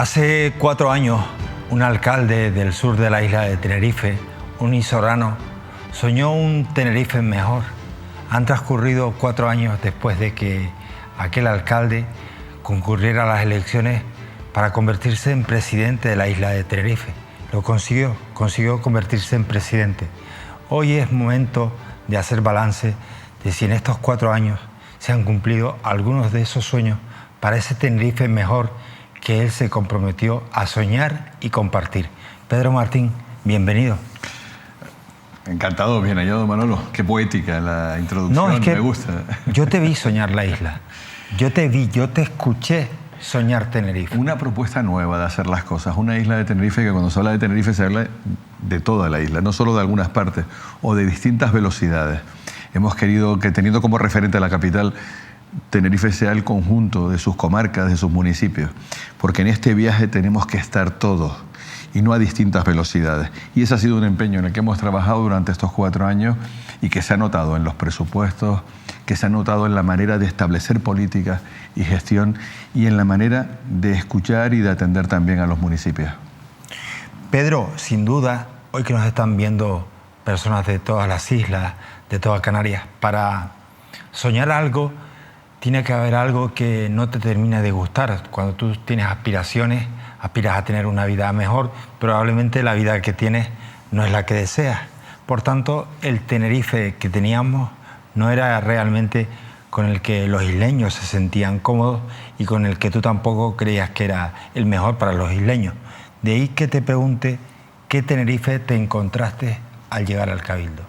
Hace 4 años, un alcalde del sur de la isla de Tenerife, un isorano, soñó un Tenerife mejor. Han transcurrido 4 años después de que aquel alcalde concurriera a las elecciones para convertirse en presidente de la isla de Tenerife. Lo consiguió convertirse en presidente. Hoy es momento de hacer balance de si en estos 4 años se han cumplido algunos de esos sueños para ese Tenerife mejor que él se comprometió a soñar y compartir. Pedro Martín, bienvenido. Encantado, bien hallado, Manolo. Qué poética la introducción, No, es que me gusta. Yo te vi soñar la isla. Yo te escuché soñar Tenerife. Una propuesta nueva de hacer las cosas. Una isla de Tenerife que cuando se habla de Tenerife se habla de toda la isla, no solo de algunas partes o de distintas velocidades. Hemos querido que, teniendo como referente a la capital, Tenerife sea el conjunto de sus comarcas, de sus municipios, porque en este viaje tenemos que estar todos y no a distintas velocidades. Y ese ha sido un empeño en el que hemos trabajado durante estos 4 años y que se ha notado en los presupuestos, que se ha notado en la manera de establecer políticas y gestión y en la manera de escuchar y de atender también a los municipios. Pedro, sin duda, hoy que nos están viendo personas de todas las islas, de todas Canarias, para soñar algo, tiene que haber algo que no te termine de gustar. Cuando tú tienes aspiraciones, aspiras a tener una vida mejor, probablemente la vida que tienes no es la que deseas. Por tanto, el Tenerife que teníamos no era realmente con el que los isleños se sentían cómodos y con el que tú tampoco creías que era el mejor para los isleños. De ahí que te pregunte, ¿qué Tenerife te encontraste al llegar al Cabildo?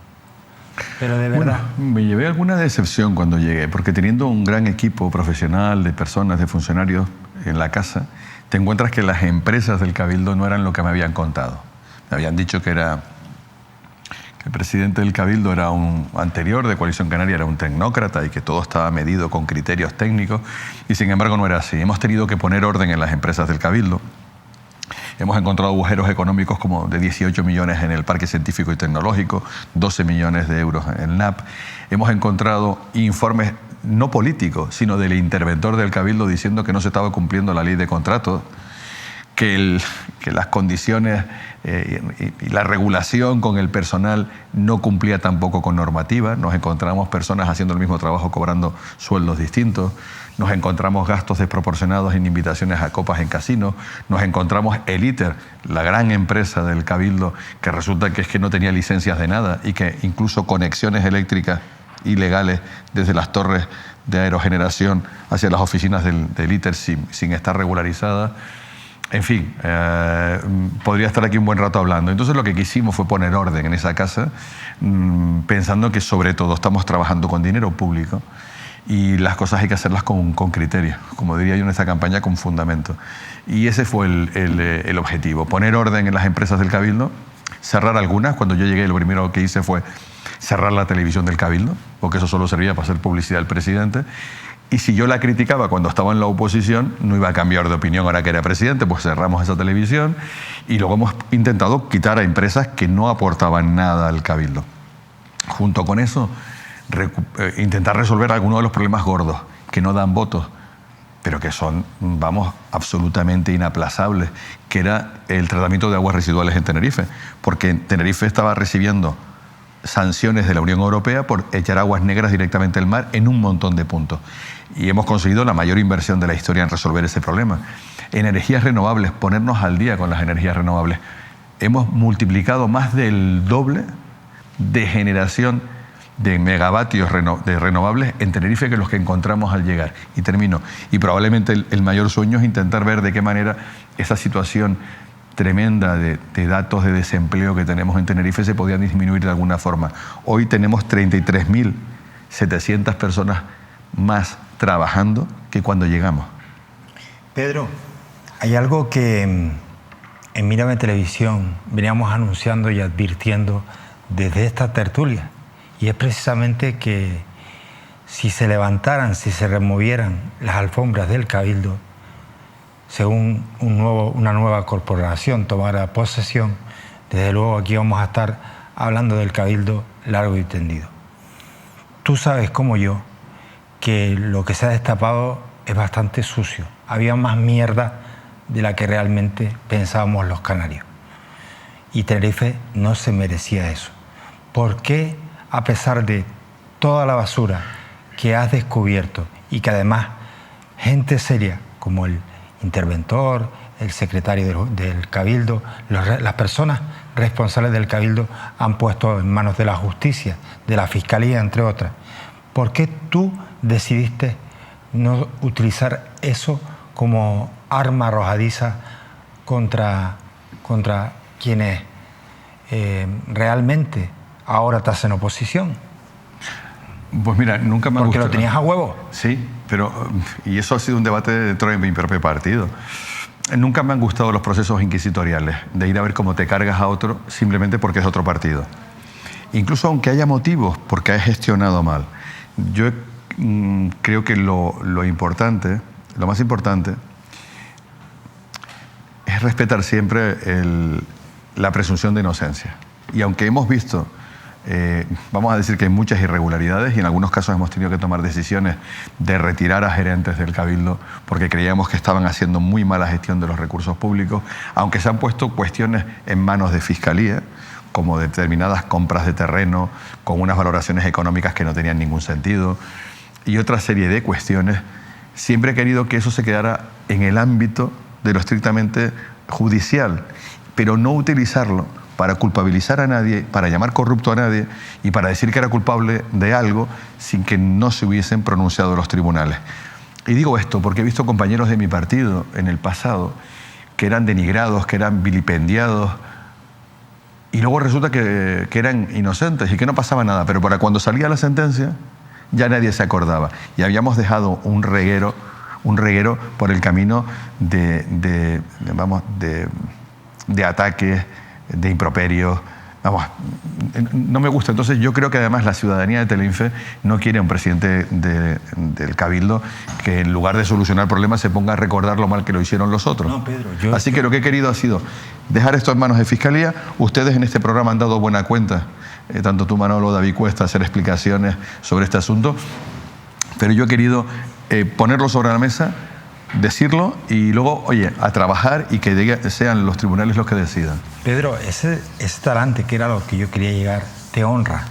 Pero de verdad. Bueno, me llevé alguna decepción cuando llegué, porque teniendo un gran equipo profesional de personas, de funcionarios en la casa, te encuentras que las empresas del Cabildo no eran lo que me habían contado. Me habían dicho que el presidente del Cabildo era un anterior de Coalición Canaria, era un tecnócrata y que todo estaba medido con criterios técnicos, y sin embargo no era así. Hemos tenido que poner orden en las empresas del Cabildo. Hemos encontrado agujeros económicos como de 18 millones en el Parque Científico y Tecnológico, 12 millones de euros en el NAP. Hemos encontrado informes no políticos, sino del interventor del Cabildo diciendo que no se estaba cumpliendo la ley de contratos, que las condiciones y la regulación con el personal no cumplía tampoco con normativa. Nos encontramos personas haciendo el mismo trabajo cobrando sueldos distintos. Nos encontramos gastos desproporcionados en invitaciones a copas en casinos. Nos encontramos el ITER, la gran empresa del Cabildo, que resulta que es que no tenía licencias de nada y que incluso conexiones eléctricas ilegales desde las torres de aerogeneración hacia las oficinas del ITER sin estar regularizadas. En fin, podría estar aquí un buen rato hablando. Entonces lo que quisimos fue poner orden en esa casa, pensando que sobre todo estamos trabajando con dinero público y las cosas hay que hacerlas con criterio, como diría yo en esta campaña, con fundamento. Y ese fue el objetivo, poner orden en las empresas del Cabildo, cerrar algunas. Cuando yo llegué, lo primero que hice fue cerrar la televisión del Cabildo, porque eso solo servía para hacer publicidad al presidente. Y si yo la criticaba cuando estaba en la oposición, no iba a cambiar de opinión ahora que era presidente, pues cerramos esa televisión y luego hemos intentado quitar a empresas que no aportaban nada al Cabildo. Junto con eso, intentar resolver algunos de los problemas gordos, que no dan votos, pero que son, absolutamente inaplazables, que era el tratamiento de aguas residuales en Tenerife, porque Tenerife estaba recibiendo sanciones de la Unión Europea por echar aguas negras directamente al mar en un montón de puntos. Y hemos conseguido la mayor inversión de la historia en resolver ese problema. Energías renovables, ponernos al día con las energías renovables. Hemos multiplicado más del doble de generación de megavatios de renovables en Tenerife que los que encontramos al llegar. Y termino. Y probablemente el mayor sueño es intentar ver de qué manera esa situación tremenda de datos de desempleo que tenemos en Tenerife se podían disminuir de alguna forma. Hoy tenemos 33.700 personas más trabajando que cuando llegamos. Pedro, hay algo que en Mírame Televisión veníamos anunciando y advirtiendo desde esta tertulia, y es precisamente que si se levantaran, si se removieran las alfombras del Cabildo, según una nueva corporación tomara posesión, desde luego aquí vamos a estar hablando del Cabildo largo y tendido. Tú sabes como yo que lo que se ha destapado es bastante sucio. Había más mierda de la que realmente pensábamos los canarios. Y Tenerife no se merecía eso. ¿Por qué, a pesar de toda la basura que has descubierto y que además gente seria como el interventor, el secretario del Cabildo, las personas responsables del Cabildo han puesto en manos de la justicia, de la Fiscalía, entre otras? ¿Por qué tú decidiste no utilizar eso como arma arrojadiza contra quienes realmente ahora te hacen oposición? Pues mira, nunca me ha Porque gustado. lo tenías a huevo. Sí, pero y eso ha sido un debate dentro de mi propio partido. Nunca me han gustado los procesos inquisitoriales, de ir a ver cómo te cargas a otro simplemente porque es otro partido. Incluso aunque haya motivos porque has gestionado mal. Yo creo que lo importante, lo más importante, es respetar siempre la presunción de inocencia. Y aunque hemos visto, vamos a decir que hay muchas irregularidades y en algunos casos hemos tenido que tomar decisiones de retirar a gerentes del Cabildo porque creíamos que estaban haciendo muy mala gestión de los recursos públicos, aunque se han puesto cuestiones en manos de Fiscalía, como determinadas compras de terreno con unas valoraciones económicas que no tenían ningún sentido y otra serie de cuestiones, siempre he querido que eso se quedara en el ámbito de lo estrictamente judicial, pero no utilizarlo para culpabilizar a nadie, para llamar corrupto a nadie y para decir que era culpable de algo sin que no se hubiesen pronunciado los tribunales. Y digo esto porque he visto compañeros de mi partido en el pasado que eran denigrados, que eran vilipendiados y luego resulta que eran inocentes y que no pasaba nada, pero para cuando salía la sentencia ya nadie se acordaba y habíamos dejado un reguero por el camino de ataques, de improperios. Vamos, no me gusta. Entonces yo creo que además la ciudadanía de Tenerife no quiere a un presidente del Cabildo que en lugar de solucionar problemas se ponga a recordar lo mal que lo hicieron los otros. No, Pedro, Así que lo que he querido ha sido dejar esto en manos de Fiscalía. Ustedes en este programa han dado buena cuenta, tanto tú, Manolo, David Cuesta, hacer explicaciones sobre este asunto, pero yo he querido ponerlo sobre la mesa, decirlo y luego, oye, a trabajar y que sean los tribunales los que decidan. Pedro, ese talante que era lo que yo quería llegar, te honra,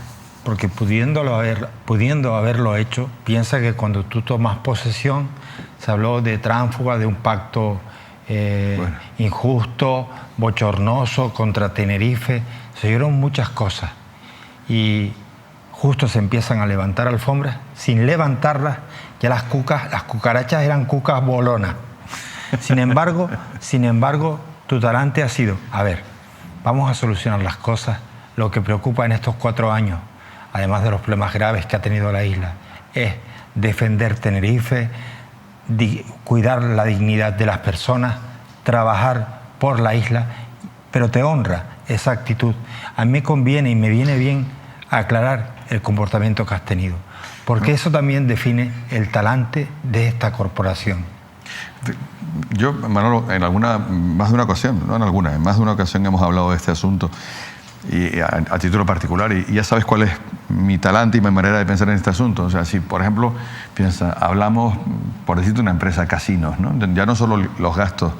porque pudiendo haberlo hecho, piensa que cuando tú tomas posesión se habló de tránsfuga, de un pacto injusto, bochornoso contra Tenerife, se oyeron muchas cosas y justo se empiezan a levantar alfombras, sin levantarlas ya las cucarachas eran cucas bolonas. Sin embargo, tu talante ha sido, a ver, vamos a solucionar las cosas. Lo que preocupa en estos 4 años, además de los problemas graves que ha tenido la isla, es defender Tenerife, cuidar la dignidad de las personas, trabajar por la isla, pero te honra esa actitud. A mí me conviene y me viene bien aclarar el comportamiento que has tenido, porque eso también define el talante de esta corporación. Yo, Manolo, en más de una ocasión hemos hablado de este asunto y a título particular y ya sabes cuál es mi talante y mi manera de pensar en este asunto. O sea, si por ejemplo, hablamos, por decirte una empresa, casinos, ¿no? Ya no solo los gastos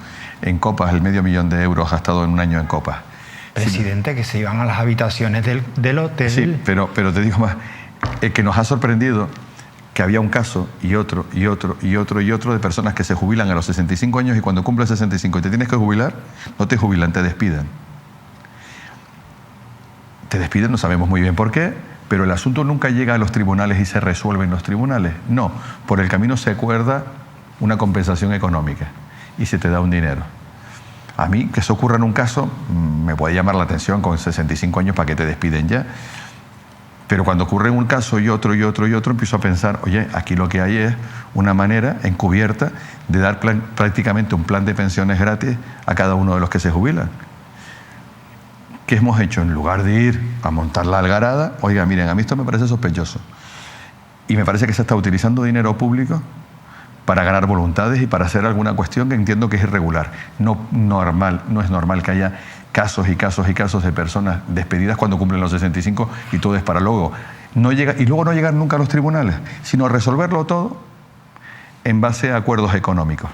en copas, el $500,000 gastado en un año en copas. Presidente, que se iban a las habitaciones del hotel. Sí, pero te digo más, que nos ha sorprendido que había un caso y otro de personas que se jubilan a los 65 años y cuando cumples 65 y te tienes que jubilar, no te jubilan, te despiden. Te despiden, no sabemos muy bien por qué, pero el asunto nunca llega a los tribunales y se resuelve en los tribunales. No, por el camino se acuerda una compensación económica y se te da un dinero. A mí, que eso ocurra en un caso, me puede llamar la atención con 65 años para que te despiden ya. Pero cuando ocurre un caso y otro, empiezo a pensar, oye, aquí lo que hay es una manera encubierta de dar prácticamente un plan de pensiones gratis a cada uno de los que se jubilan. ¿Qué hemos hecho? En lugar de ir a montar la algarada, oiga, miren, a mí esto me parece sospechoso. Y me parece que se está utilizando dinero público para ganar voluntades y para hacer alguna cuestión que entiendo que es irregular. No es normal que haya casos y casos de personas despedidas cuando cumplen los 65 y todo es para luego. Y luego no llegar nunca a los tribunales, sino resolverlo todo en base a acuerdos económicos.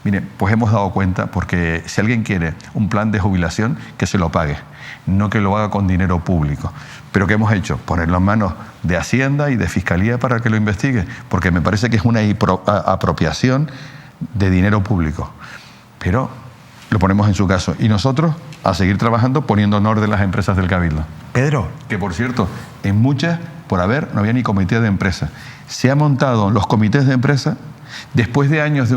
Mire, pues hemos dado cuenta, porque si alguien quiere un plan de jubilación, que se lo pague, no que lo haga con dinero público. Pero ¿qué hemos hecho? Ponerlo en manos de Hacienda y de Fiscalía para que lo investigue, porque me parece que es una apropiación de dinero público. Pero lo ponemos en su caso. Y nosotros a seguir trabajando poniendo en orden las empresas del Cabildo. Pedro. Que por cierto, en muchas, por haber, no había ni comité de empresa. Se han montado los comités de empresa después de años de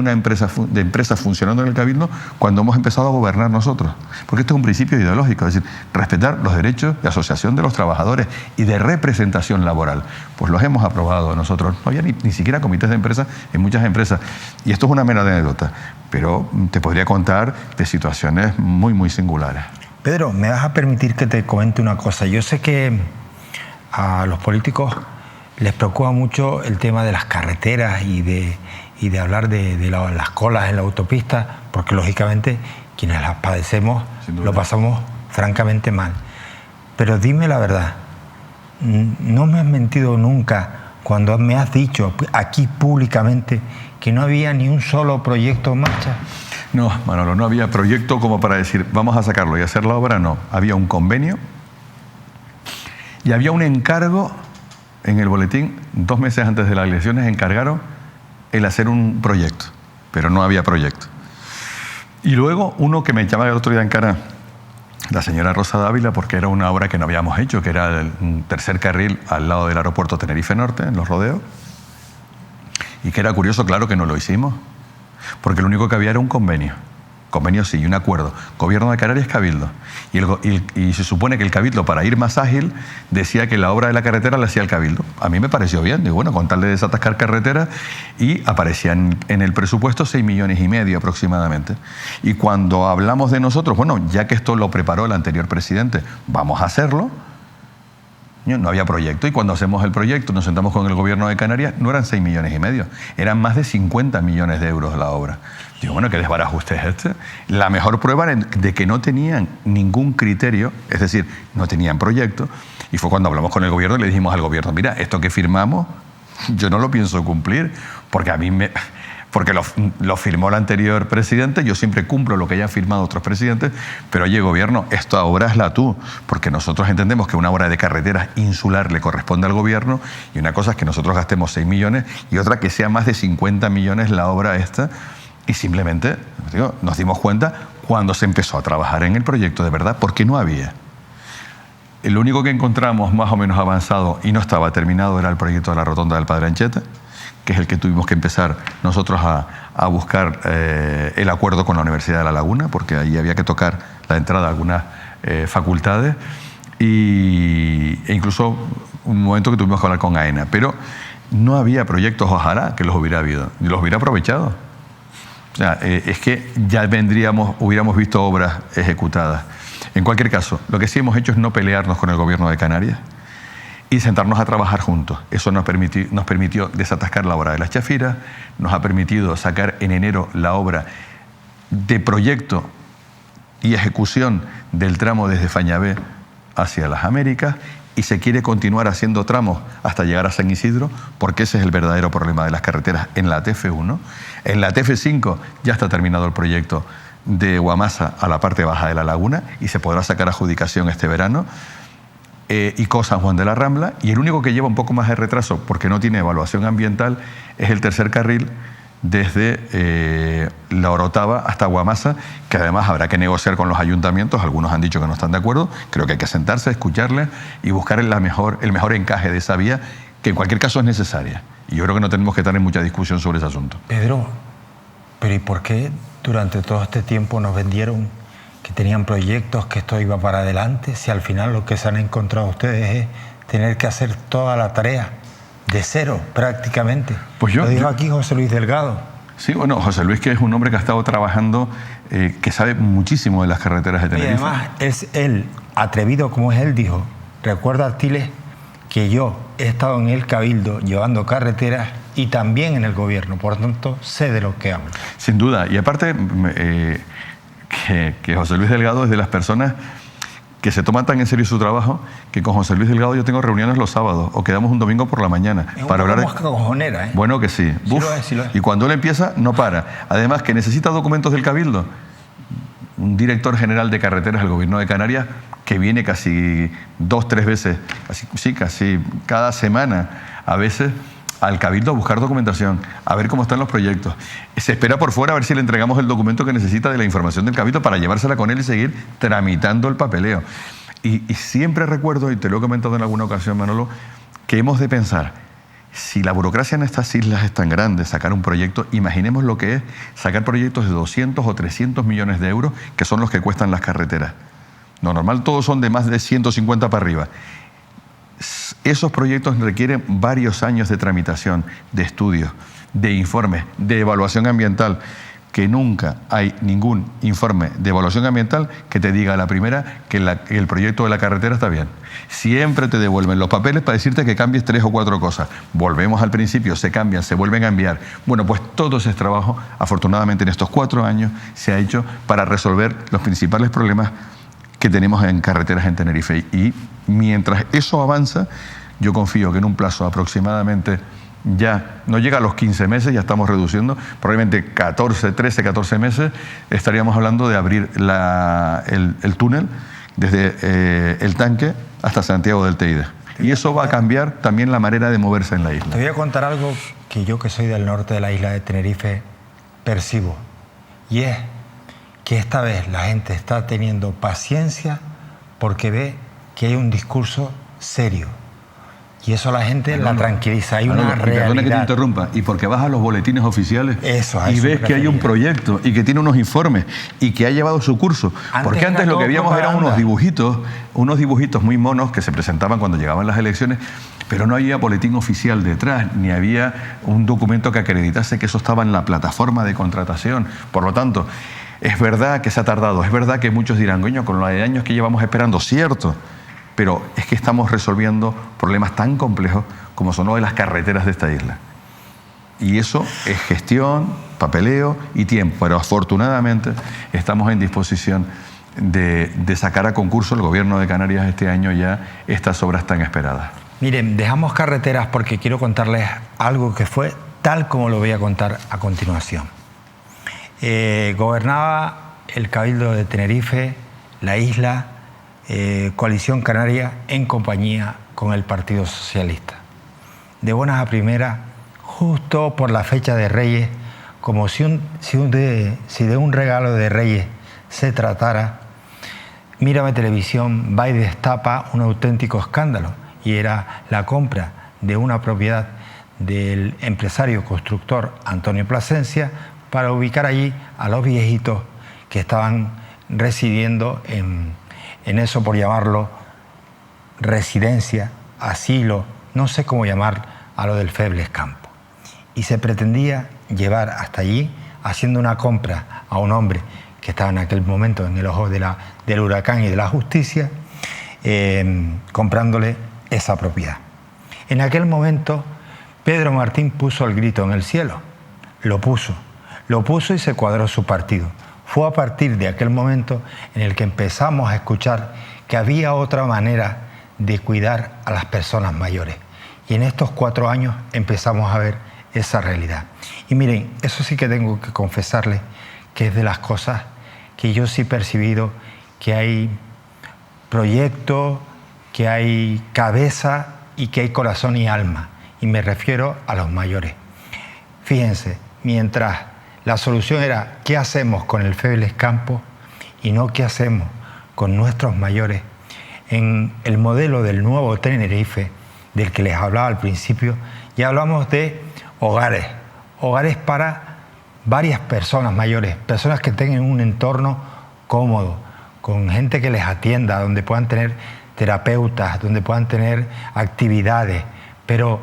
empresas funcionando en el Cabildo, cuando hemos empezado a gobernar nosotros. Porque esto es un principio ideológico, es decir, respetar los derechos de asociación de los trabajadores y de representación laboral. Pues los hemos aprobado nosotros. No había ni siquiera comités de empresa en muchas empresas. Y esto es una mera anécdota, pero te podría contar de situaciones muy, muy singulares. Pedro, ¿me vas a permitir que te comente una cosa? Yo sé que a los políticos les preocupa mucho el tema de las carreteras y de hablar de las colas en la autopista, porque lógicamente quienes las padecemos lo pasamos francamente mal. Pero dime la verdad, no me has mentido nunca cuando me has dicho aquí públicamente que no había ni un solo proyecto en marcha. No, Manolo, no había proyecto como para decir vamos a sacarlo y hacer la obra, no. Había un convenio y había un encargo en el boletín. 2 meses antes de las elecciones encargaron el hacer un proyecto, pero no había proyecto. Y luego uno que me echaba el otro día en cara, la señora Rosa Dávila, porque era una obra que no habíamos hecho, que era el tercer carril al lado del aeropuerto Tenerife Norte, en Los Rodeos, y que era curioso, claro que no lo hicimos, porque lo único que había era un convenio. Convenio sí, y un acuerdo. Gobierno de Canarias, Cabildo. Y se supone que el Cabildo, para ir más ágil, decía que la obra de la carretera la hacía el Cabildo. A mí me pareció bien, digo, bueno, con tal de desatascar carreteras, y aparecían en el presupuesto 6,5 millones aproximadamente. Y cuando hablamos de nosotros, bueno, ya que esto lo preparó el anterior presidente, vamos a hacerlo. No había proyecto, y cuando hacemos el proyecto, nos sentamos con el Gobierno de Canarias, no eran 6,5 millones, eran más de 50 millones de euros la obra. Digo, bueno, ¿qué desbarajuste es este? La mejor prueba de que no tenían ningún criterio, es decir, no tenían proyecto, y fue cuando hablamos con el Gobierno y le dijimos al Gobierno, mira, esto que firmamos, yo no lo pienso cumplir, porque porque lo firmó el anterior presidente, yo siempre cumplo lo que hayan firmado otros presidentes, pero oye, Gobierno, esta obra es la tú, porque nosotros entendemos que una obra de carreteras insular le corresponde al Gobierno, y una cosa es que nosotros gastemos 6 millones, y otra que sea más de 50 millones la obra esta, y simplemente nos dimos cuenta cuando se empezó a trabajar en el proyecto de verdad, porque no había. El único que encontramos más o menos avanzado y no estaba terminado era el proyecto de la rotonda del Padre Ancheta, que es el que tuvimos que empezar nosotros a buscar el acuerdo con la Universidad de La Laguna, porque ahí había que tocar la entrada a algunas facultades, e incluso un momento que tuvimos que hablar con AENA. Pero no había proyectos, ojalá que los hubiera habido, y los hubiera aprovechado. O sea, es que ya hubiéramos visto obras ejecutadas. En cualquier caso, lo que sí hemos hecho es no pelearnos con el Gobierno de Canarias y sentarnos a trabajar juntos. Eso nos permitió desatascar la obra de las Chafiras, nos ha permitido sacar en enero la obra de proyecto y ejecución del tramo desde Fañabé hacia las Américas, y se quiere continuar haciendo tramos hasta llegar a San Isidro, porque ese es el verdadero problema de las carreteras en la TF1. En la TF5 ya está terminado el proyecto de Guamasa a la parte baja de la laguna y se podrá sacar adjudicación este verano. Y San Juan de la Rambla, y el único que lleva un poco más de retraso porque no tiene evaluación ambiental es el tercer carril desde La Orotava hasta Guamasa, que además habrá que negociar con los ayuntamientos. Algunos han dicho que no están de acuerdo. Creo que hay que sentarse, escucharles y buscar el mejor encaje de esa vía, que en cualquier caso es necesaria. Y yo creo que no tenemos que estar en mucha discusión sobre ese asunto. Pedro, ¿pero y por qué durante todo este tiempo nos vendieron que tenían proyectos, que esto iba para adelante, si al final lo que se han encontrado ustedes es tener que hacer toda la tarea de cero prácticamente? Pues lo dijo aquí José Luis Delgado. Sí, bueno, José Luis, que es un hombre que ha estado trabajando, que sabe muchísimo de las carreteras de Tenerife. Y además es él, atrevido como es él, dijo, recuerda, Artiles, que yo he estado en el Cabildo llevando carreteras y también en el Gobierno, por lo tanto sé de lo que hablo. Sin duda, y aparte que José Luis Delgado es de las personas que se toman tan en serio su trabajo que con José Luis Delgado yo tengo reuniones los sábados o quedamos un domingo por la mañana para hablar de mosca cojonera, ¿eh? Bueno, que sí. Sí lo es, sí lo es. Y cuando él empieza no para. Además que necesita documentos del Cabildo. Un director general de carreteras del Gobierno de Canarias que viene casi 2 o 3 veces, casi cada semana a veces al Cabildo a buscar documentación, a ver cómo están los proyectos. Se espera por fuera a ver si le entregamos el documento que necesita de la información del Cabildo para llevársela con él y seguir tramitando el papeleo. Y siempre recuerdo, y te lo he comentado en alguna ocasión, Manolo, que hemos de pensar, si la burocracia en estas islas es tan grande, sacar un proyecto, imaginemos lo que es sacar proyectos de 200 o 300 millones de euros, que son los que cuestan las carreteras. Lo normal todos son de más de 150 para arriba. Esos proyectos requieren varios años de tramitación, de estudios, de informes, de evaluación ambiental, que nunca hay ningún informe de evaluación ambiental que te diga a la primera que el proyecto de la carretera está bien. Siempre te devuelven los papeles para decirte que cambies 3 o 4 cosas. Volvemos al principio, se cambian, se vuelven a enviar. Bueno, pues todo ese trabajo, afortunadamente en estos 4 años, se ha hecho para resolver los principales problemas que tenemos en carreteras en Tenerife. Y mientras eso avanza, yo confío que en un plazo aproximadamente, ya no llega a los 15 meses, ya estamos reduciendo, probablemente 13, 14 meses, estaríamos hablando de abrir el túnel desde el tanque hasta Santiago del Teide. Y eso va a cambiar también la manera de moverse en la isla. Te voy a contar algo que yo, que soy del norte de la isla de Tenerife, percibo. Y es que esta vez la gente está teniendo paciencia porque ve que hay un discurso serio. Y eso a la gente la tranquiliza. Hay una realidad. Perdona que te interrumpa. Y porque vas a los boletines oficiales y ves que hay un proyecto y que tiene unos informes y que ha llevado su curso. Porque antes lo que veíamos eran unos dibujitos muy monos que se presentaban cuando llegaban las elecciones, pero no había boletín oficial detrás, ni había un documento que acreditase que eso estaba en la plataforma de contratación. Por lo tanto, es verdad que se ha tardado, es verdad que muchos dirán, coño, con los años que llevamos esperando, cierto, pero es que estamos resolviendo problemas tan complejos como son los de las carreteras de esta isla. Y eso es gestión, papeleo y tiempo, pero afortunadamente estamos en disposición de sacar a concurso el Gobierno de Canarias este año ya estas obras tan esperadas. Miren, dejamos carreteras porque quiero contarles algo que fue tal como lo voy a contar a continuación. Gobernaba el Cabildo de Tenerife, la isla, Coalición Canaria en compañía con el Partido Socialista. De buenas a primeras, justo por la fecha de Reyes, como si de un regalo de Reyes se tratara, Mírame Televisión va y destapa un auténtico escándalo, y era la compra de una propiedad del empresario constructor Antonio Plasencia para ubicar allí a los viejitos que estaban residiendo en eso, por llamarlo residencia, asilo, no sé cómo llamar a lo del Febles Campo. Y se pretendía llevar hasta allí, haciendo una compra a un hombre que estaba en aquel momento en el ojo del huracán y de la justicia, comprándole esa propiedad. En aquel momento, Pedro Martín puso el grito en el cielo. Lo puso y se cuadró su partido. Fue a partir de aquel momento en el que empezamos a escuchar que había otra manera de cuidar a las personas mayores. Y en estos 4 años empezamos a ver esa realidad. Y miren, eso sí que tengo que confesarles que es de las cosas que yo sí he percibido, que hay proyecto, que hay cabeza y que hay corazón y alma. Y me refiero a los mayores. Fíjense, mientras la solución era qué hacemos con el Febles Campo y no qué hacemos con nuestros mayores, en el modelo del nuevo Tenerife, del que les hablaba al principio, ya hablamos de hogares para varias personas mayores, personas que tengan un entorno cómodo, con gente que les atienda, donde puedan tener terapeutas, donde puedan tener actividades, pero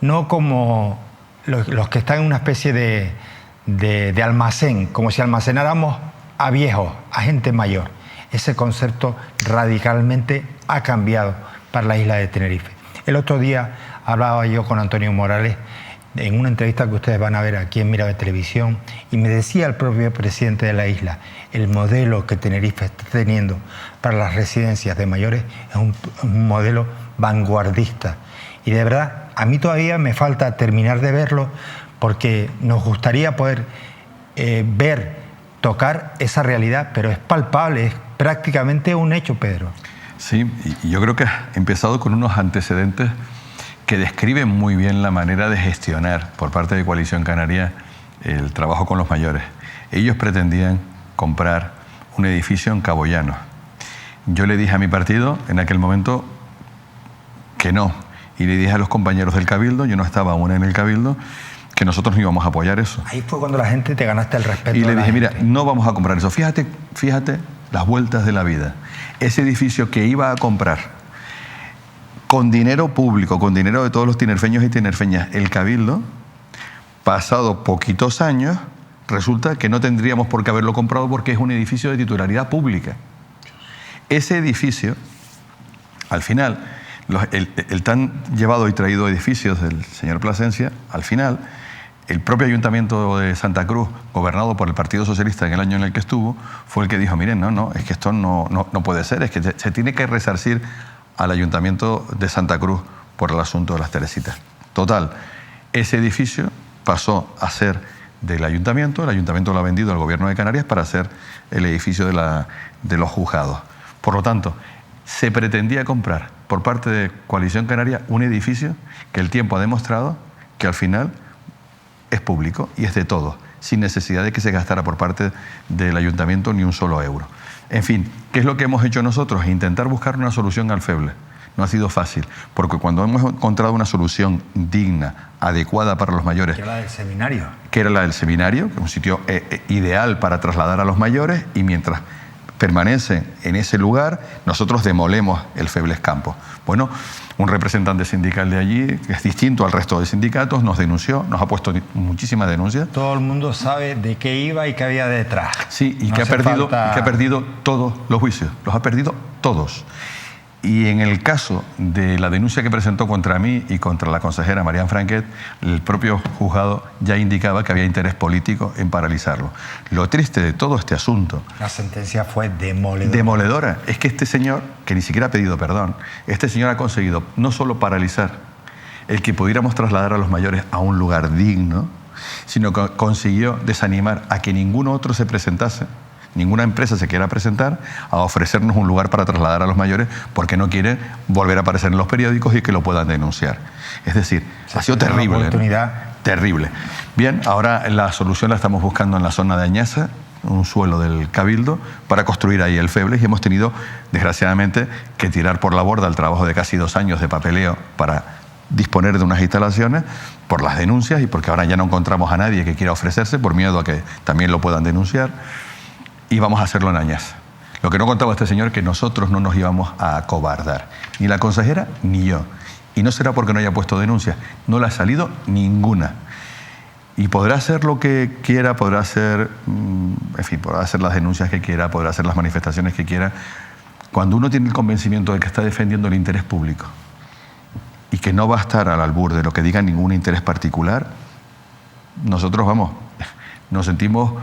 no como los que están en una especie de almacén, como si almacenáramos a viejos, a gente mayor. Ese concepto radicalmente ha cambiado para la isla de Tenerife. El otro día hablaba yo con Antonio Morales en una entrevista que ustedes van a ver aquí en Mirabe Televisión, y me decía el propio presidente de la isla, el modelo que Tenerife está teniendo para las residencias de mayores es un modelo vanguardista. Y de verdad, a mí todavía me falta terminar de verlo, porque nos gustaría poder tocar esa realidad, pero es palpable, es prácticamente un hecho, Pedro. Sí, y yo creo que ha empezado con unos antecedentes que describen muy bien la manera de gestionar por parte de Coalición Canaria el trabajo con los mayores. Ellos pretendían comprar un edificio en Cabo Llano. Yo le dije a mi partido en aquel momento que no, y le dije a los compañeros del Cabildo, yo no estaba aún en el Cabildo, que nosotros no íbamos a apoyar eso. Ahí fue cuando la gente te ganaste el respeto. Y le dije, mira, no vamos a comprar eso. Fíjate las vueltas de la vida. Ese edificio que iba a comprar con dinero público, con dinero de todos los tinerfeños y tinerfeñas, el Cabildo, pasado poquitos años, resulta que no tendríamos por qué haberlo comprado porque es un edificio de titularidad pública. Ese edificio, al final, el tan llevado y traído edificios del señor Plasencia, al final, el propio Ayuntamiento de Santa Cruz, gobernado por el Partido Socialista en el año en el que estuvo, fue el que dijo, miren, no, es que esto no puede ser, es que se tiene que resarcir al Ayuntamiento de Santa Cruz por el asunto de las Teresitas. Total, ese edificio pasó a ser del Ayuntamiento, el Ayuntamiento lo ha vendido al Gobierno de Canarias para hacer el edificio de los juzgados. Por lo tanto, se pretendía comprar por parte de Coalición Canaria un edificio que el tiempo ha demostrado que al final es público y es de todos, sin necesidad de que se gastara por parte del Ayuntamiento ni un solo euro. En fin, ¿qué es lo que hemos hecho nosotros? Intentar buscar una solución al feble. No ha sido fácil, porque cuando hemos encontrado una solución digna, adecuada para los mayores... Que era la del seminario. Que era la del seminario, que es un sitio ideal para trasladar a los mayores, y mientras permanecen en ese lugar, nosotros demolemos el Febles Campos. Bueno, un representante sindical de allí, que es distinto al resto de sindicatos, nos denunció, nos ha puesto muchísimas denuncias. Todo el mundo sabe de qué iba y qué había detrás. Sí, y que ha perdido todos los juicios, los ha perdido todos. Y en el caso de la denuncia que presentó contra mí y contra la consejera Marian Franquet, el propio juzgado ya indicaba que había interés político en paralizarlo. Lo triste de todo este asunto... La sentencia fue demoledora. Demoledora. Es que este señor, que ni siquiera ha pedido perdón, este señor ha conseguido no solo paralizar el que pudiéramos trasladar a los mayores a un lugar digno, sino que consiguió desanimar a que ningún otro se presentase, ninguna empresa se quiera presentar a ofrecernos un lugar para trasladar a los mayores porque no quiere volver a aparecer en los periódicos y que lo puedan denunciar. Es decir, ha sido terrible. Una oportunidad. Terrible. Bien, ahora la solución la estamos buscando en la zona de Añaza, un suelo del Cabildo, para construir ahí el Febles, y hemos tenido, desgraciadamente, que tirar por la borda el trabajo de casi 2 años de papeleo para disponer de unas instalaciones por las denuncias y porque ahora ya no encontramos a nadie que quiera ofrecerse por miedo a que también lo puedan denunciar. Y vamos a hacerlo en Añaza. Lo que no contaba este señor es que nosotros no nos íbamos a acobardar, ni la consejera ni yo. Y no será porque no haya puesto denuncia, no le ha salido ninguna. Y podrá hacer lo que quiera, podrá hacer, en fin, podrá hacer las denuncias que quiera, podrá hacer las manifestaciones que quiera. Cuando uno tiene el convencimiento de que está defendiendo el interés público y que no va a estar al albur de lo que diga ningún interés particular, nosotros nos sentimos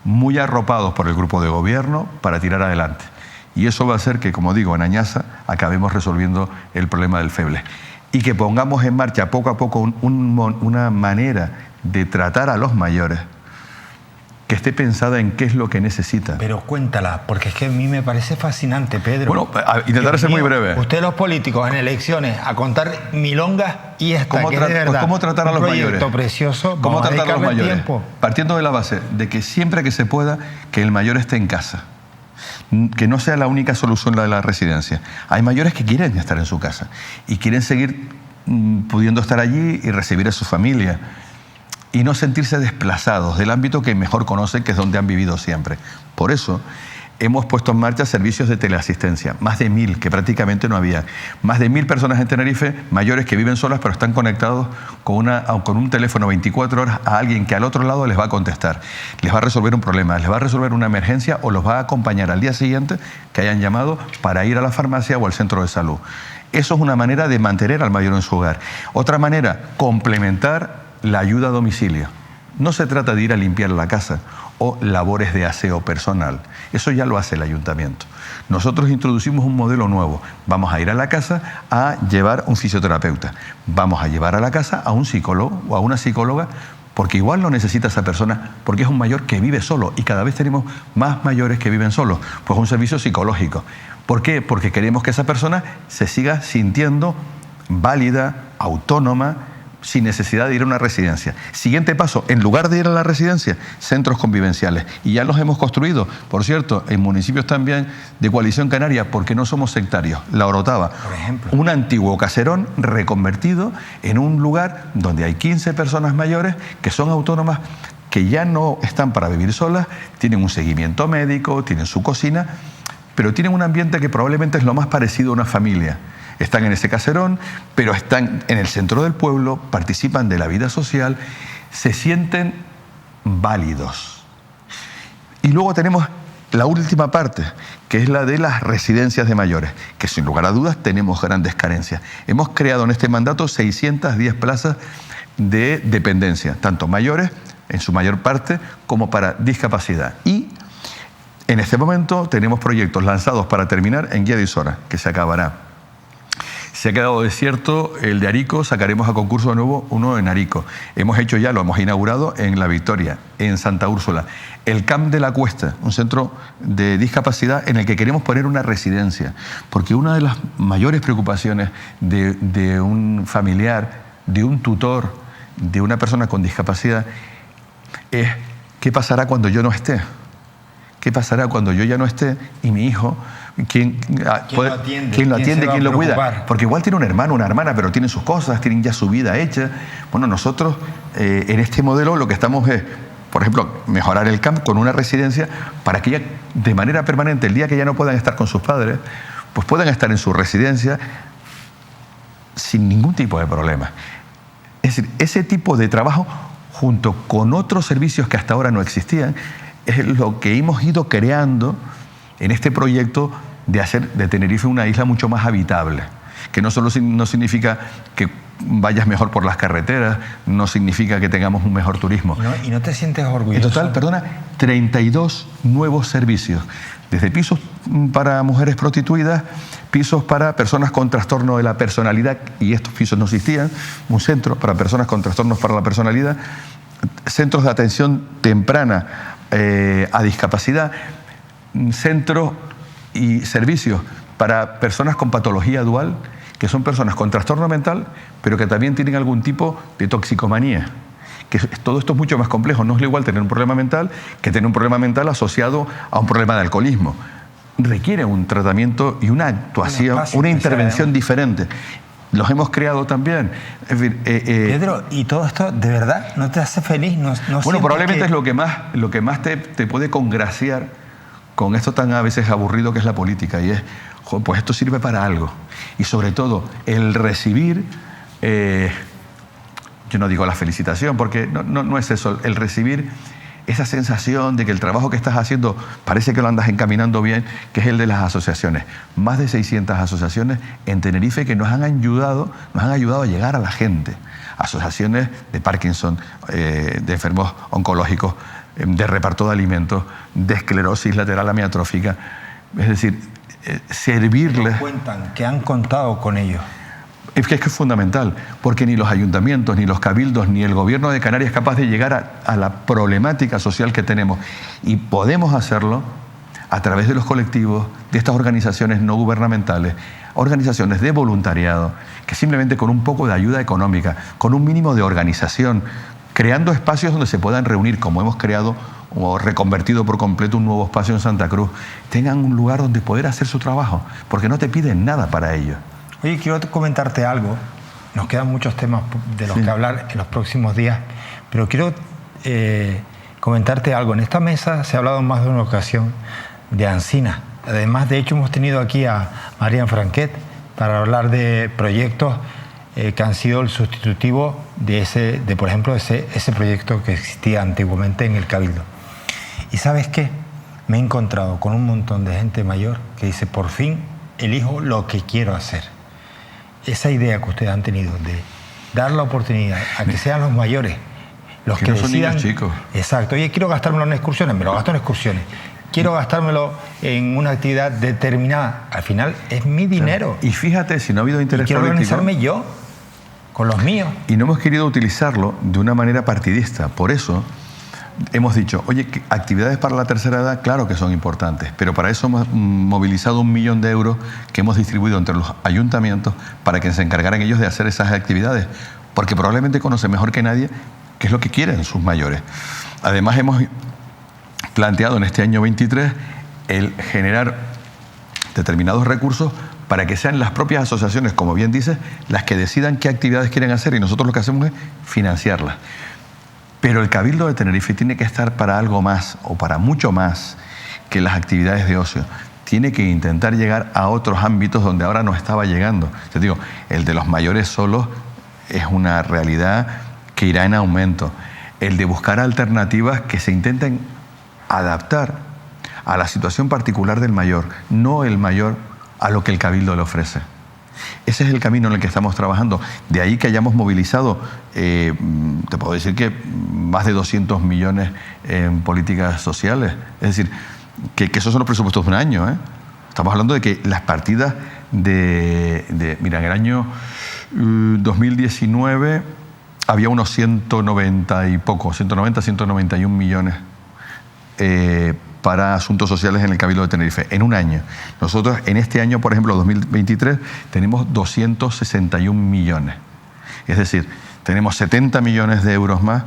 muy arropados por el grupo de gobierno para tirar adelante. Y eso va a hacer que, como digo, en Añaza acabemos resolviendo el problema del Febles. Y que pongamos en marcha poco a poco una manera de tratar a los mayores que esté pensada en qué es lo que necesita. Pero cuéntala, porque es que a mí me parece fascinante, Pedro. Bueno, intentaré ser muy breve. Ustedes los políticos en elecciones a contar milongas y esta que es de verdad ¿cómo tratar a los mayores? Un proyecto precioso. ¿Cómo tratar a los mayores? Tiempo. Partiendo de la base de que siempre que se pueda, que el mayor esté en casa. Que no sea la única solución la de la residencia. Hay mayores que quieren estar en su casa y quieren seguir pudiendo estar allí y recibir a su familia y no sentirse desplazados del ámbito que mejor conocen, que es donde han vivido siempre. Por eso hemos puesto en marcha servicios de teleasistencia, más de 1000, que prácticamente no había. Más de 1000 personas en Tenerife, mayores que viven solas, pero están conectados con un teléfono 24 horas a alguien que al otro lado les va a contestar, les va a resolver un problema, les va a resolver una emergencia o los va a acompañar al día siguiente que hayan llamado para ir a la farmacia o al centro de salud. Eso es una manera de mantener al mayor en su hogar. Otra manera, complementar la ayuda a domicilio. No se trata de ir a limpiar la casa o labores de aseo personal. Eso ya lo hace el ayuntamiento. Nosotros introducimos un modelo nuevo. Vamos a ir a la casa a llevar un fisioterapeuta. Vamos a llevar a la casa a un psicólogo o a una psicóloga, porque igual lo necesita esa persona, porque es un mayor que vive solo y cada vez tenemos más mayores que viven solos. Pues un servicio psicológico. ¿Por qué? Porque queremos que esa persona se siga sintiendo válida, autónoma, sin necesidad de ir a una residencia. Siguiente paso, en lugar de ir a la residencia, centros convivenciales. Y ya los hemos construido, por cierto, en municipios también de Coalición Canaria, porque no somos sectarios. La Orotava, por ejemplo, un antiguo caserón reconvertido en un lugar donde hay 15 personas mayores que son autónomas, que ya no están para vivir solas, tienen un seguimiento médico, tienen su cocina, pero tienen un ambiente que probablemente es lo más parecido a una familia. Están en ese caserón, pero están en el centro del pueblo, participan de la vida social, se sienten válidos. Y luego tenemos la última parte, que es la de las residencias de mayores, que sin lugar a dudas tenemos grandes carencias. Hemos creado en este mandato 610 plazas de dependencia, tanto mayores, en su mayor parte, como para discapacidad. Y en este momento tenemos proyectos lanzados para terminar en Guía de Isora, que se acabará. Se ha quedado desierto el de Arico, sacaremos a concurso de nuevo uno en Arico. Hemos hecho ya, lo hemos inaugurado en La Victoria, en Santa Úrsula. El Camp de la Cuesta, un centro de discapacidad en el que queremos poner una residencia, porque una de las mayores preocupaciones de un familiar, de un tutor, de una persona con discapacidad, es ¿qué pasará cuando yo no esté? ¿Qué pasará cuando yo ya no esté y mi hijo... ¿Quién lo atiende? ¿Quién lo cuida? Porque igual tiene un hermano, una hermana, pero tienen sus cosas, tienen ya su vida hecha. Bueno, nosotros en este modelo lo que estamos es, por ejemplo, mejorar el camp con una residencia para que ya de manera permanente, el día que ya no puedan estar con sus padres, pues puedan estar en su residencia sin ningún tipo de problema. Es decir, ese tipo de trabajo, junto con otros servicios que hasta ahora no existían, es lo que hemos ido creando en este proyecto de hacer de Tenerife una isla mucho más habitable, que no solo no significa que vayas mejor por las carreteras, no significa que tengamos un mejor turismo. ¿Y no te sientes orgulloso? En total, perdona, 32 nuevos servicios, desde pisos para mujeres prostituidas, pisos para personas con trastorno de la personalidad, y estos pisos no existían, un centro para personas con trastornos para la personalidad, centros de atención temprana a discapacidad, centros y servicios para personas con patología dual, que son personas con trastorno mental, pero que también tienen algún tipo de toxicomanía. Que todo esto es mucho más complejo. No es igual tener un problema mental que tener un problema mental asociado a un problema de alcoholismo. Requiere un tratamiento y una actuación, una intervención diferente. Los hemos creado también. En fin, Pedro, ¿y todo esto de verdad no te hace feliz? Bueno, probablemente es lo que más te puede congraciar con esto tan a veces aburrido que es la política, y es, pues esto sirve para algo. Y sobre todo, el recibir, yo no digo la felicitación, porque no es eso, el recibir esa sensación de que el trabajo que estás haciendo parece que lo andas encaminando bien, que es el de las asociaciones. Más de 600 asociaciones en Tenerife que nos han ayudado a llegar a la gente. Asociaciones de Parkinson, de enfermos oncológicos, de reparto de alimentos, de esclerosis lateral amiotrófica. Es decir, servirles... Cuentan que han contado con ellos. Es que es fundamental, porque ni los ayuntamientos, ni los cabildos, ni el gobierno de Canarias es capaz de llegar a la problemática social que tenemos. Y podemos hacerlo a través de los colectivos, de estas organizaciones no gubernamentales, organizaciones de voluntariado, que simplemente con un poco de ayuda económica, con un mínimo de organización, creando espacios donde se puedan reunir, como hemos creado o reconvertido por completo un nuevo espacio en Santa Cruz, tengan un lugar donde poder hacer su trabajo, porque no te piden nada para ello. Oye, quiero comentarte algo. Nos quedan muchos temas de los que hablar en los próximos días, pero quiero comentarte algo. En esta mesa se ha hablado en más de una ocasión de Ancina. Además, de hecho, hemos tenido aquí a Marian Franquet para hablar de proyectos que han sido el sustitutivo de por ejemplo, ese proyecto que existía antiguamente en el Cabildo. ¿Y sabes qué? Me he encontrado con un montón de gente mayor que dice, por fin elijo lo que quiero hacer. esa idea que ustedes han tenido de dar la oportunidad a que sean los mayores los que no son decidan, niños chicos. Exacto. Oye, quiero gastármelo en excursiones, me lo gasto en excursiones. Quiero gastármelo en una actividad determinada. Al final es mi dinero. Y fíjate, si no ha habido interés quiero político, organizarme yo con los míos. y no hemos querido utilizarlo de una manera partidista. Por eso hemos dicho, oye, actividades para la tercera edad, claro que son importantes, pero para eso hemos movilizado 1 millón de euros que hemos distribuido entre los ayuntamientos para que se encargaran ellos de hacer esas actividades, porque probablemente conocen mejor que nadie qué es lo que quieren sus mayores. Además, hemos planteado en este año 23 el generar determinados recursos para que sean las propias asociaciones, como bien dices, las que decidan qué actividades quieren hacer, y nosotros lo que hacemos es financiarlas. Pero el Cabildo de Tenerife tiene que estar para algo más, o para mucho más que las actividades de ocio. Tiene que intentar llegar a otros ámbitos donde ahora no estaba llegando. Te digo, el de los mayores solos es una realidad que irá en aumento. El de buscar alternativas que se intenten adaptar a la situación particular del mayor, no el mayor a lo que el Cabildo le ofrece. Ese es el camino en el que estamos trabajando. De ahí que hayamos movilizado, te puedo decir que más de 200 millones en políticas sociales. Es decir, que esos son los presupuestos de un año, ¿eh? Estamos hablando de que las partidas mira, en el año 2019 había unos 190 y poco, 191 millones para asuntos sociales en el Cabildo de Tenerife, en un año. Nosotros en este año, por ejemplo, 2023, tenemos 261 millones. Es decir, tenemos 70 millones de euros más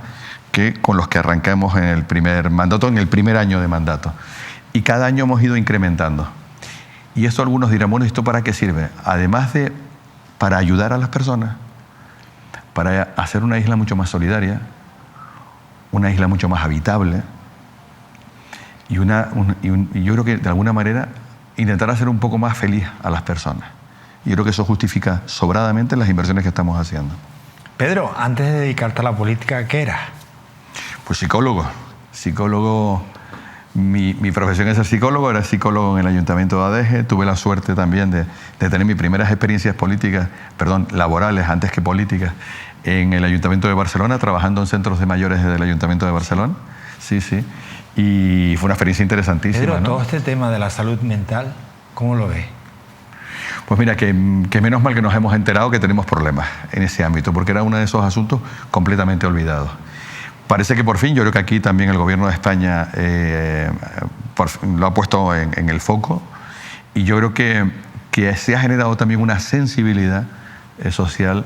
que con los que arrancamos en el primer mandato, en el primer año de mandato. Y cada año hemos ido incrementando. Y esto algunos dirán, bueno, ¿esto para qué sirve? Además de para ayudar a las personas, para hacer una isla mucho más solidaria, una isla mucho más habitable, y yo creo que de alguna manera intentar hacer un poco más feliz a las personas. Yo creo que eso justifica sobradamente las inversiones que estamos haciendo. Pedro, antes de dedicarte a la política, ¿qué eras? Pues psicólogo. Psicólogo, mi profesión es ser psicólogo, era psicólogo en el Ayuntamiento de Adeje. Tuve la suerte también de tener mis primeras experiencias laborales antes que políticas, en el Ayuntamiento de Barcelona, trabajando en centros de mayores del Ayuntamiento de Barcelona. Sí, sí. Y fue una experiencia interesantísima. Pedro, ¿no? todo este tema de la salud mental, ¿cómo lo ves? Pues mira, que menos mal que nos hemos enterado que tenemos problemas en ese ámbito, porque era uno de esos asuntos completamente olvidados. Parece que por fin, yo creo que aquí también el Gobierno de España lo ha puesto en el foco, y yo creo que se ha generado también una sensibilidad social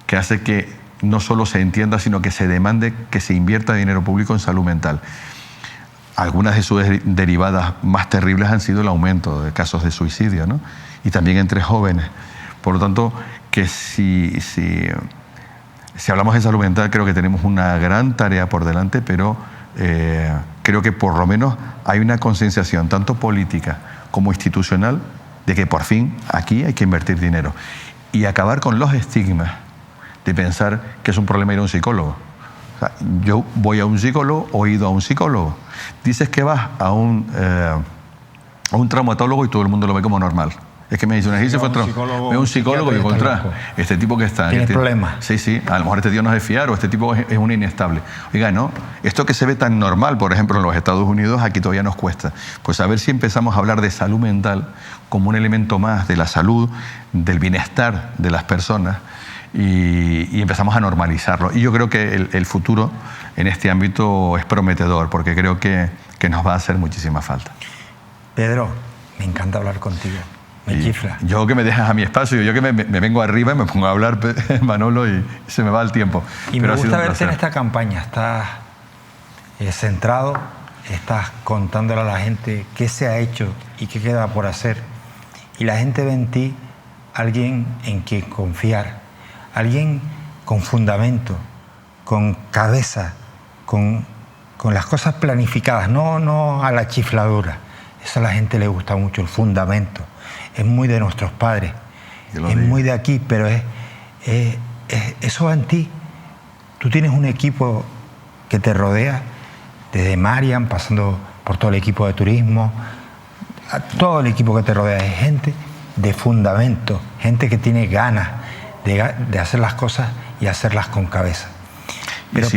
que hace que no solo se entienda, sino que se demande que se invierta dinero público en salud mental. Algunas de sus derivadas más terribles han sido el aumento de casos de suicidio, ¿no? Y también entre jóvenes. Por lo tanto, que si hablamos de salud mental, creo que tenemos una gran tarea por delante, pero creo que por lo menos hay una concienciación, tanto política como institucional, de que por fin aquí hay que invertir dinero. Y acabar con los estigmas de pensar que es un problema ir a un psicólogo. O sea, yo voy a un psicólogo o he ido a un psicólogo. Dices que vas a un traumatólogo y todo el mundo lo ve como normal. Es que me dice, veo un psicólogo y contra este tipo que está... ¿Tienes problemas? Sí, sí, a lo mejor este tío no es de fiar o este tipo es un inestable. Oiga, no, esto que se ve tan normal, por ejemplo, en los Estados Unidos, aquí todavía nos cuesta. Pues a ver si empezamos a hablar de salud mental como un elemento más de la salud, del bienestar de las personas, y empezamos a normalizarlo. Y yo creo que el futuro en este ámbito es prometedor, porque creo que nos va a hacer muchísima falta. Pedro, me encanta hablar contigo. Me chifla. Yo que me dejas a mi espacio, yo que me vengo arriba y me pongo a hablar, Manolo, y se me va el tiempo. Y me gusta verte en esta campaña. Estás centrado, estás contándole a la gente qué se ha hecho y qué queda por hacer. Y la gente ve en ti alguien en quien confiar, alguien con fundamento, con cabeza, con las cosas planificadas, no a la chifladura. Eso a la gente le gusta mucho, el fundamento. Es muy de nuestros padres, es muy de aquí, pero eso va en ti. Tú tienes un equipo que te rodea, desde Marian, pasando por todo el equipo de turismo, a todo el equipo que te rodea es gente de fundamento, gente que tiene ganas, de hacer las cosas y hacerlas con cabeza. Pero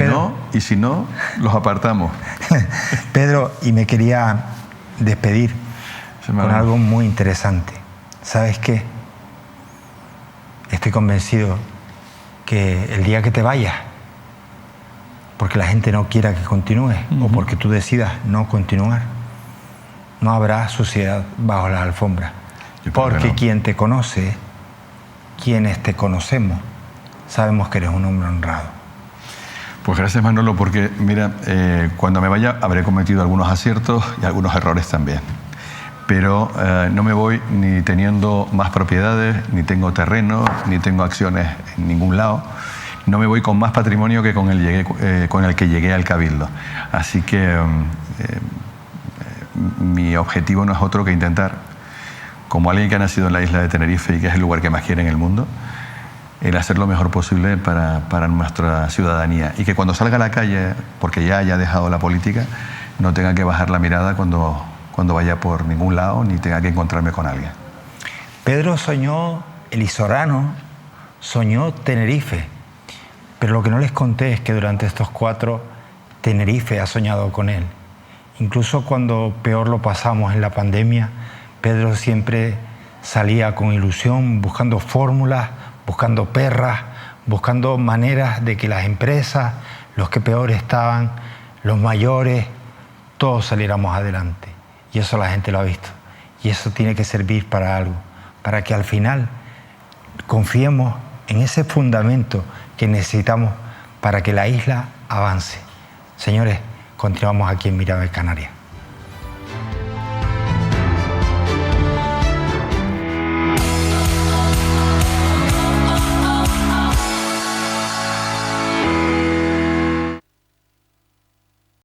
y si no, los apartamos. Pedro, y me quería despedir con algo muy interesante. ¿Sabes qué? Estoy convencido que el día que te vayas, porque la gente no quiera que continúes o porque tú decidas no continuar, no habrá suciedad bajo la alfombra. Porque quien te conoce, quienes te conocemos, sabemos que eres un hombre honrado. Pues gracias, Manolo, porque mira, cuando me vaya habré cometido algunos aciertos y algunos errores también. Pero no me voy ni teniendo más propiedades, ni tengo terreno, ni tengo acciones en ningún lado. No me voy con más patrimonio que con el que llegué al Cabildo. Así que mi objetivo no es otro que intentar, como alguien que ha nacido en la isla de Tenerife y que es el lugar que más quiere en el mundo, el hacer lo mejor posible para nuestra ciudadanía. Y que cuando salga a la calle, porque ya haya dejado la política, no tenga que bajar la mirada cuando vaya por ningún lado, ni tenga que encontrarme con alguien. Pedro soñó el Isorrano, soñó Tenerife, pero lo que no les conté es que durante estos 4, Tenerife ha soñado con él. Incluso cuando peor lo pasamos en la pandemia, Pedro siempre salía con ilusión, buscando fórmulas, buscando perras, buscando maneras de que las empresas, los que peor estaban, los mayores, todos saliéramos adelante. Y eso la gente lo ha visto. Y eso tiene que servir para algo, para que al final confiemos en ese fundamento que necesitamos para que la isla avance. Señores, continuamos aquí en Mirada de Canarias.